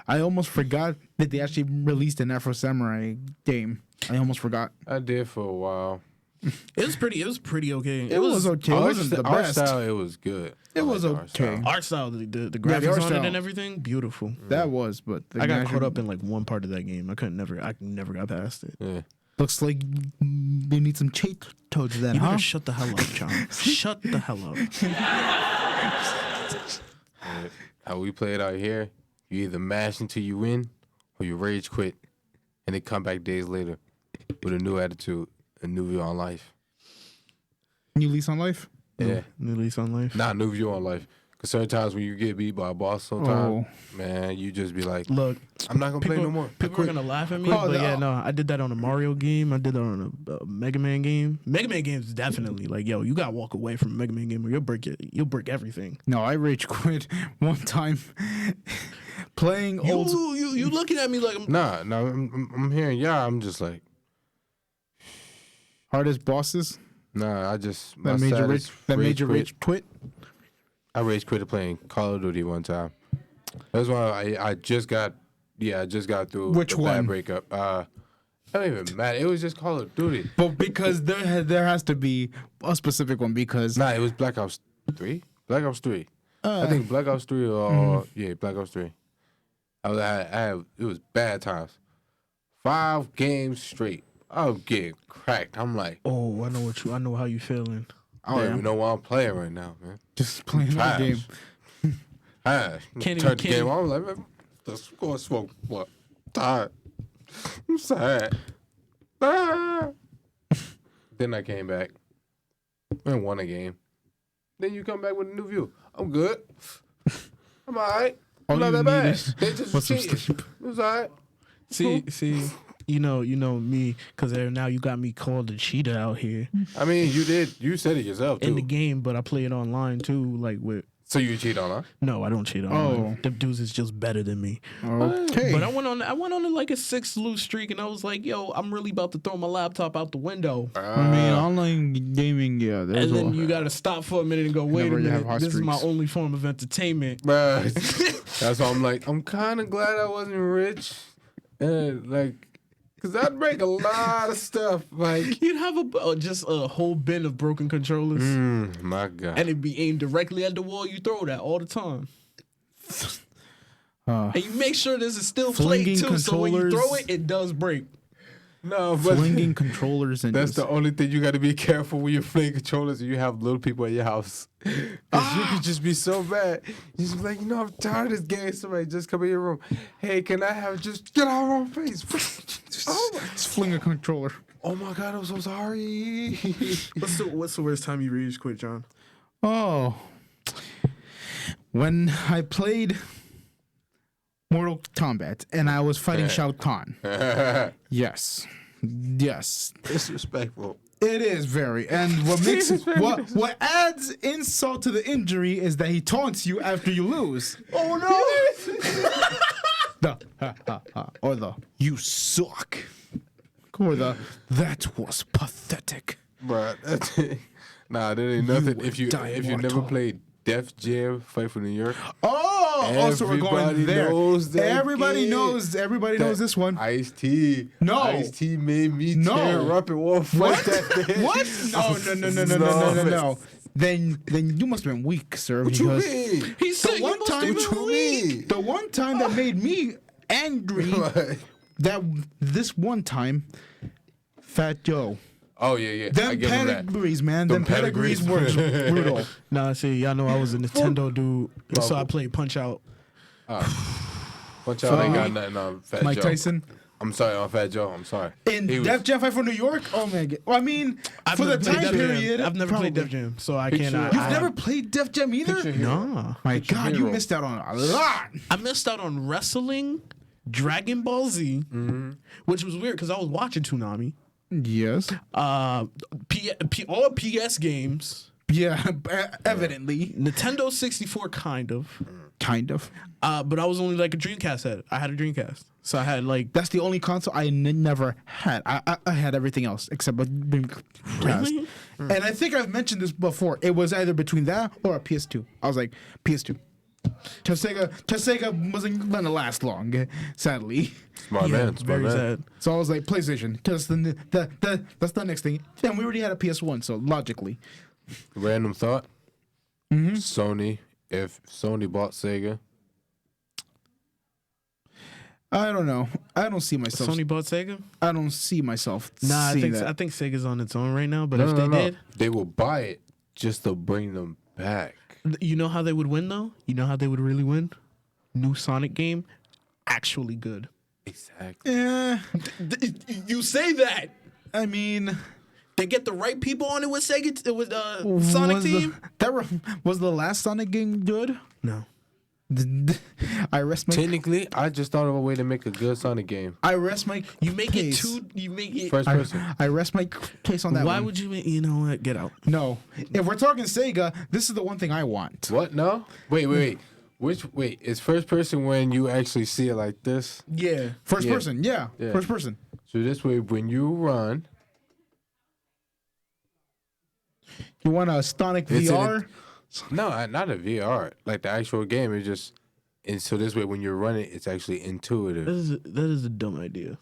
I almost forgot that they actually released an Afro Samurai game. I almost forgot. I did for a while. It was pretty okay. It was okay. It wasn't the art best. style, it was good. It I was like the art okay. style. Art style, the Yeah, graphics the art on style. it and everything, beautiful. That was, but the I got actual- caught up in like one part of that game. I never got past it. Yeah. Looks like they need some cheat codes then, You huh? better shut the hell up, John. Shut the hell up. How we play it out here, you either mash until you win or you rage quit and then come back days later with a new attitude, a new view on life. New lease on life. Yeah. New lease on life. Not new view on life. Because certain times when you get beat by a boss, sometimes, Oh. man, you just be like, Look, I'm not going to play no more. people are gonna laugh at me, Oh, but no. yeah, no, I did that on a Mario game. I did that on a Mega Man game. Mega Man games definitely like, yo, you gotta walk away from a Mega Man game or you'll break everything. No, I rage quit one time playing You old. you looking at me like I'm Nah, I'm hearing y'all. I'm just like, Hardest bosses nah, I just, my that made you saddest rage. That made you quit. rage quit. I rage quit playing Call of Duty one time. That's why I just got through Which the bad one? breakup. It don't even matter. It was just Call of Duty. But because there has to be a specific one because Nah, it was Black Ops 3. Black Ops 3. I think Black Ops 3 or yeah, Black Ops 3. It was bad times. 5 games straight. I'm getting cracked. I'm like, oh, I know how you feeling. I don't Damn. even know why I'm playing right now, man. just playing that Trash. game. Trash. Can't Turned the even- game on. I was like, man, let's go smoke. What? Tired. I'm sad. Ah. Then I came back and won a game. Then you come back with a new view. I'm good. I'm all right. All I'm not you that need bad. is- They just What's some cheated. sleep? It was all right. See, you know me, because now you got me called a cheater out here I mean, you did. You said it yourself, too. in the game, but I play it online too. Like with So you cheat on her? no, I don't cheat online. Them dudes is just better than me. Okay. But I went on like a 6 lose streak, and I was like, yo, I'm really about to throw my laptop out the window. I mean, online gaming, yeah. There's And then a- you gotta stop for a minute and go, wait a Whenever you have minute, hot this is my streaks. only form of entertainment. Bruh. That's why I'm like, I'm kind of glad I wasn't rich. And like, because I'd break a lot of stuff. Like, You'd have just a whole bin of broken controllers, my God. and it'd be aimed directly at the wall you throw that all the time. And you make sure there's a still plate Flinging too, so when you throw controllers. it, it does break. No, but flinging controllers and that's just- the only thing you got to be careful when you're playing controllers and you have little people at your house. Because you could just be so bad. You just be like, I'm tired of this game. Somebody just come in your room. Hey, can I have just get out of my face? just fling a controller. Oh my God, I'm so sorry. What's the worst time you rage quit, John? Oh, when I played Mortal Kombat and I was fighting Shao Kahn. Yes. Disrespectful. It is very. And what makes it, what adds insult to the injury is that he taunts you after you lose. Oh no! The ha ha ha, or the you suck, or the that was pathetic. Bruh, nah, that ain't nothing. were If you never immortal. played Def Jam Fight for New York, Also we're going everybody there. knows that Everybody game. knows. Everybody knows this one. Ice-T. No. Ice-T made me No. tear up and won't fight What? that day. What? No. Then you must have been weak, sir. What you because mean? He said the one time, What you mean? the one time that made me angry, that this one time, Fat Joe. Oh, yeah. I Them give him that. pedigrees, man. Them pedigrees were brutal. Nah, see, y'all know I was a Nintendo dude, so I played Punch Out. Punch out ain't got nothing on Fat Mike Joe. Tyson. I'm sorry, on Fat Joe. I'm sorry. In He was- Def Jam Fight for New York? Oh, man. Well, I mean, for the never played time Def Jam. period. I've never played Def Jam, so I cannot. You've never played Def Jam either? Nah. My God, you Hero. missed out on a lot. I missed out on wrestling, Dragon Ball Z, which was weird because I was watching Toonami. Yes. All PS games, Yeah, evidently. Nintendo 64 kind of. Kind of. But I was only like a Dreamcast head. I had a Dreamcast, so I had like. That's the only console I never had. I had everything else except a Dreamcast. Really? And I think I've mentioned this before. It was either between that or a PS2. I was like, PS2. Sega wasn't gonna last long, sadly. Smart man. Smart very man. sad. So I was like, PlayStation, because that's the next thing. And we already had a PS1, so logically. Random thought. Sony. If Sony bought Sega, I don't know. I don't see myself. Sony bought Sega? I don't see myself. Nah, I seeing think that. Sega's on its own right now. But no, if no, they no. did, They will buy it just to bring them back. you know how they would win though. You know how they would really win. New Sonic game, actually good. Exactly. Yeah. You say that. I mean, They get the right people on it with Sega, with Sonic was Team. was the last Sonic game good? No. I rest my Technically, I just thought of a way to make a good Sonic game. I rest my You make case. it too. You make it. First person. I rest my case on that Why one. would you? You know what? Get out. No. If we're talking Sega, this is the one thing I want. What? No? Wait. Wait, is first person when you actually see it like this? Yeah. First Yeah. person, yeah. Yeah. First person. So this way, when you run, You want a Sonic It's in VR? no, not a VR, like the actual game is just, and so this way when you're running, it's actually intuitive. That is a dumb idea.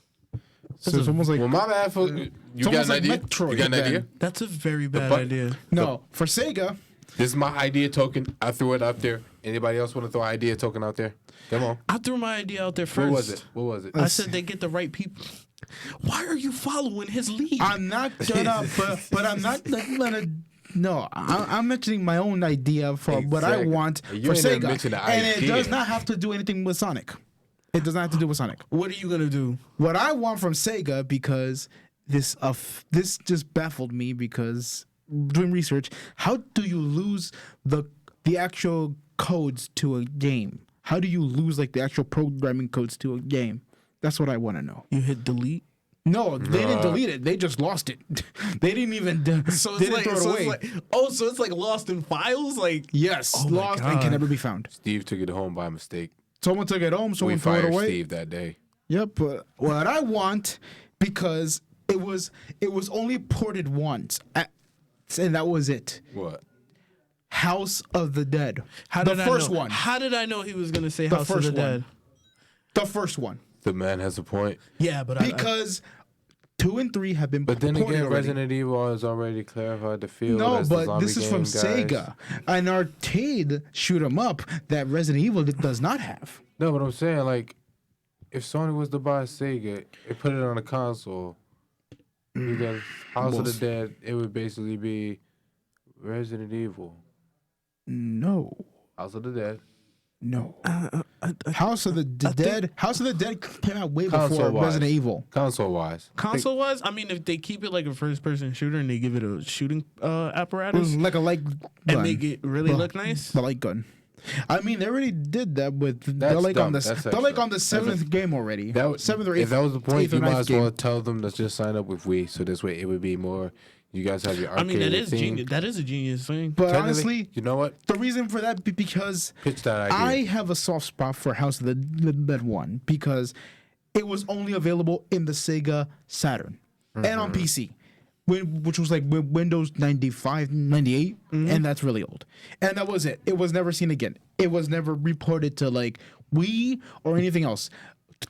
So it's almost like Well, my bad for you got almost an like idea. Metroid You got an then. idea? That's a very bad but- idea. no for Sega. This is my idea token. I threw it out there. Anybody else want to throw an idea token out there? Come on. I threw my idea out there first. What was it? I said they get the right people. Why are you following his lead? I'm not gonna, but I'm not gonna. No, I'm mentioning my own idea for what I Exactly. want You for ain't even Sega, mentioned the and it idea. does not have to do anything with Sonic. It does not have to do with Sonic. What are you gonna do? What I want from Sega, because this just baffled me, because doing research. How do you lose the actual codes to a game? How do you lose like the actual programming codes to a game? That's what I want to know. You hit delete. No, they didn't delete it. They just lost it. They didn't even. So they it's didn't like, throw it so away. it's like, so it's like lost in files. Like, Yes, Oh my lost and God. can never be found. Steve took it home by mistake. Someone took it home. We Someone threw it fired away. Steve that day. Yep. But what I want, because it was only ported once, and that was it. What? House of the Dead. how the did first I know? one. How did I know he was gonna say The House of the first one. Dead? The first one. The man has a point. Yeah, but Because 2 and 3 have been But then ported again, already. Resident Evil has already clarified the field. No, as the but zombie this is game, from guys. Sega, an arcade shoot 'em up that Resident Evil does not have. No, but I'm saying, like, if Sony was to buy Sega and put it on a console, because House of the Dead, it would basically be Resident Evil. No, House of the Dead. no. House of the Dead. House of the Dead came out way before Console-wise. Resident Evil. Console-wise. console wise, I mean, if they keep it like a first person shooter and they give it a shooting It apparatus was like a light gun. and make it really Well, look nice. The light gun. I mean, they already did that with. They're That's like dumb. on the. That's They're like extra. on the 7th game already. That was, 7th or 8th. if that was the point, 8th or you might 9th as well game. tell them to just sign up with Wii, so this way it would be more. You guys have your I arcade mean, that is thing. genius. That is a genius thing. But Technically, honestly, you know what? the reason for that because Pitch that idea. I have a soft spot for House of the Dead 1 because it was only available in the Sega Saturn and on PC, which was like Windows 95, 98, and that's really old. And that was it. It was never seen again. It was never reported to like Wii or anything else.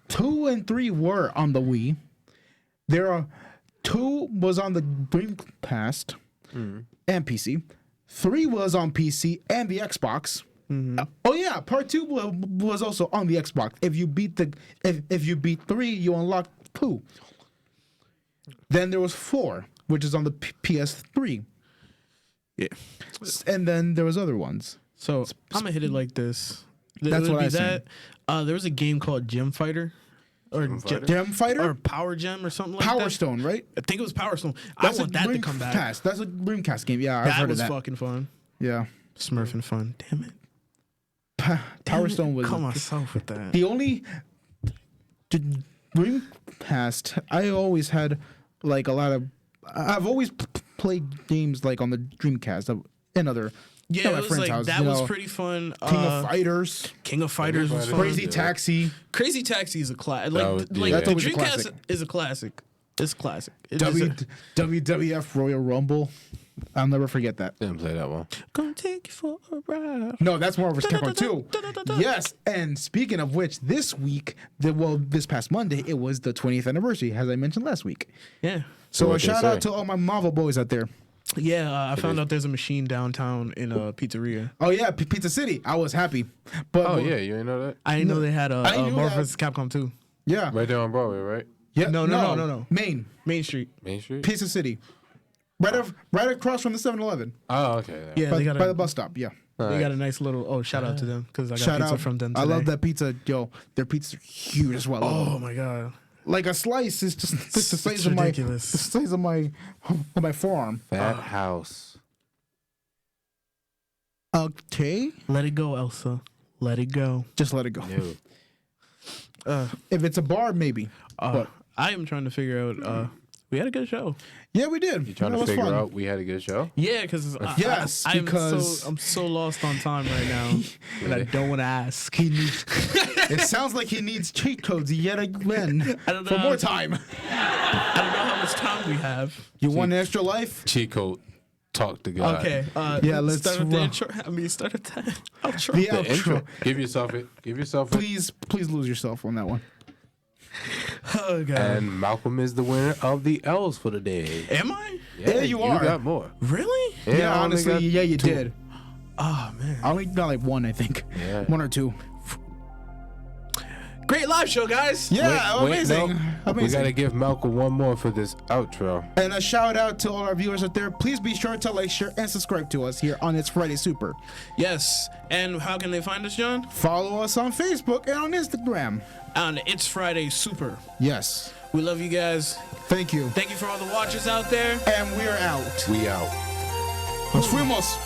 2 and 3 were on the Wii. There are 2 was on the Dreamcast and PC. 3 was on PC and the Xbox. Oh yeah, part 2 was also on the Xbox. If you beat if you beat 3, you unlock 2. Then there was 4, which is on the PS3. Yeah. And then there was other ones. So I'm gonna hit it like this. That's It would what be I seen. that. There was a game called Gem Fighter, or Gem Fighter, or Power Gem, or something like Power that. Stone, right? I think it was Power Stone. I want that to come back. Dreamcast. That's a Dreamcast game. Yeah, I've That heard of was that. fucking fun. Yeah, Smurfing fun. Damn it. Power Stone was Call myself with that. the only Dreamcast. I always had like a lot of. I've always played games like on the Dreamcast and other. Yeah, at my it was friend's like house, that you was know, pretty fun. King of Fighters, King of Fighters was fun. Crazy Taxi, Crazy Taxi is a classic. That Like, was- like yeah. That's the always a Dreamcast classic. is a classic. It's classic. It is WWF Royal Rumble. I'll never forget that. Didn't play that one. Gonna take you for a ride. No, that's Marvel vs. Capcom 2. Da-da-da-da. Yes, and speaking of which, this week, this past Monday, it was the 20th anniversary, as I mentioned last week. Yeah. So a What'd they shout say? out to all my Marvel boys out there. Yeah, I found out there's a machine downtown in a pizzeria. Oh yeah, Pizza City. I was happy. But Oh, yeah, you ain't know that? I didn't know they had I a knew Marvel that. vs. Capcom 2. yeah, Right there on Broadway, right? yeah. No. Main Main Street. Main Street? Pizza City, right across from the 7-Eleven. Oh, okay. Yeah, by, they got by the a, bus stop. Yeah. they got a nice little. Shout out to them because I got Shout pizza out from them today. I love that pizza. Yo, their pizzas are huge as well. Oh my god. Like a slice is just the It's size of ridiculous. the size of my forearm. Fat House. Okay, Let it go, Elsa. Let it go. just let it go. Ew. If it's a bar, maybe. But I am trying to figure out. We had a good show. yeah, we did. You trying That to was figure fun. out we had a good show? Yeah, because Yes, because- I'm so lost on time right now, and I don't want to ask. He needs, it sounds like he needs cheat codes yet again I don't know for how more to- time. I don't know how much time we have. You want an extra life? Cheat code. Talk to God. Okay. Yeah, let's start with the roll. intro. I mean, start at the outro. The The outro. intro. Give yourself it. Give yourself it. Please lose yourself on that one. Oh god. And Malcolm is the winner of the L's for the day. Am I? Yeah, you are. You got more. Really? Yeah, Yeah, I only honestly, got yeah, you 2. did. Oh man. I only got like one, I think. Yeah. 1 or 2. Great live show, guys. Yeah, Wait, amazing. no. Amazing. We gotta give Malcolm one more for this outro. And a shout out to all our viewers out there. Please be sure to like, share, and subscribe to us here on It's Friday Super. Yes. And how can they find us, John? Follow us on Facebook and on Instagram. On It's Friday Super. Yes. We love you guys. Thank you. Thank you for all the watchers out there. And we're out. We out. Nos fuimos.